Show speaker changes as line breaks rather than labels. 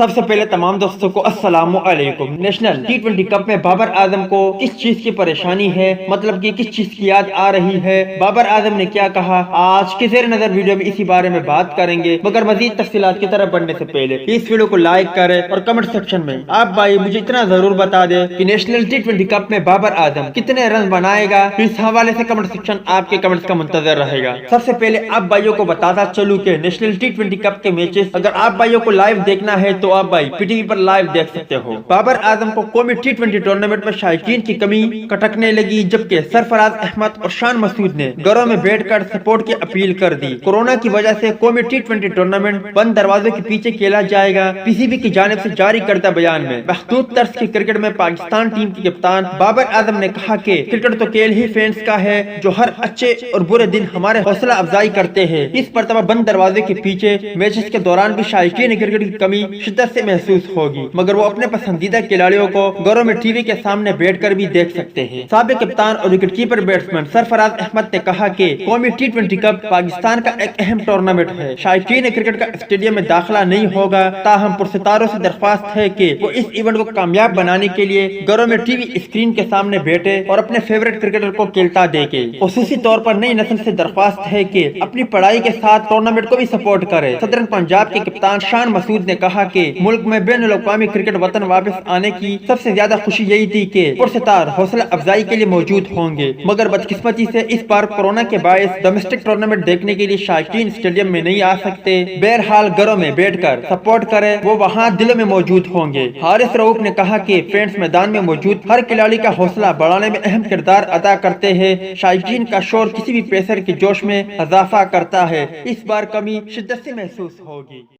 سب سے پہلے تمام دوستوں کو السلام علیکم۔ نیشنل ٹی20 کپ میں بابر اعظم کو کس چیز کی پریشانی ہے، مطلب کہ کس چیز کی یاد آ رہی ہے، بابر اعظم نے کیا کہا، آج کے زیر نظر ویڈیو میں اسی بارے میں بات کریں گے۔ مگر مزید تفصیلات کی طرف بڑھنے سے پہلے اس ویڈیو کو لائک کریں اور کمنٹ سیکشن میں آپ بھائی مجھے اتنا ضرور بتا دیں کہ نیشنل ٹی20 کپ میں بابر اعظم کتنے رن بنائے گا۔ اس حوالے سے کمنٹ سیکشن آپ کے کمنٹس کا منتظر رہے گا۔ سب سے پہلے آپ بھائیوں کو بتاتا چلوں کہ نیشنل ٹی20 کپ کے میچز اگر آپ بھائیوں کو لائیو دیکھنا ہے تو آپ بھائی پی ٹی وی پر لائیو دیکھ سکتے ہو۔ بابر اعظم کو قومی ٹی20 ٹورنامنٹ میں شائقین کی کمی کٹکنے لگی، جبکہ سرفراز احمد اور شان مسعود نے گھروں میں بیٹھ کر سپورٹ کی اپیل کر دی۔ کورونا کی وجہ سے قومی ٹی20 ٹورنامنٹ بند دروازوں کے پیچھے کھیلا جائے گا۔ پی سی بی کی جانب سے جاری کردہ بیان میں محدود طرز کی کرکٹ میں پاکستان ٹیم کے کپتان بابر اعظم نے کہا کہ کرکٹ تو کھیل ہی فینس کا ہے، جو ہر اچھے اور برے دن ہمارے حوصلہ افزائی کرتے ہیں۔ اس مرتبہ بند دروازے کے پیچھے میچز کے دوران بھی شائقین کرکٹ کی کمی شدت سے محسوس ہوگی، مگر وہ اپنے پسندیدہ کھلاڑیوں کو گھروں میں ٹی وی کے سامنے بیٹھ کر بھی دیکھ سکتے ہیں۔ سابق کپتان اور وکٹ کیپر بیٹسمین سرفراز احمد نے کہا کہ قومی ٹی20 کپ پاکستان کا ایک اہم ٹورنامنٹ ہے، شائقین کرکٹ کا اسٹیڈیم میں داخلہ نہیں ہوگا، تاہم پرستاروں سے درخواست ہے کہ وہ اس ایونٹ کو کامیاب بنانے کے لیے گھروں میں ٹی وی اسکرین کے سامنے بیٹھے اور اپنے فیورٹ کرکٹر کو کھیلتا دیکھے۔ خصوصی طور پر نئی نسل سے درخواست ہے کہ اپنی پڑھائی کے ساتھ ٹورنامنٹ کو بھی سپورٹ کرے۔ صدرن پنجاب کے کپتان شان مسعود نے کہا کہ ملک میں بین الاقوامی کرکٹ وطن واپس آنے کی سب سے زیادہ خوشی یہی تھی کہ پرستار حوصلہ افزائی کے لیے موجود ہوں گے، مگر بدقسمتی سے اس بار کورونا کے باعث ڈومیسٹک ٹورنامنٹ دیکھنے کے لیے شائقین اسٹیڈیم میں نہیں آ سکتے۔ بہرحال گھروں میں بیٹھ کر سپورٹ کرے، وہ وہاں دلوں میں موجود ہوں گے۔ حارث رؤوف نے کہا کہ فینس میدان میں موجود ہر کھلاڑی کا حوصلہ بڑھانے میں اہم کردار ادا کرتے ہیں، شائقین کا شور کسی بھی پیسر کے جوش میں اضافہ کرتا ہے، اس بار کمی شدت سے محسوس ہوگی۔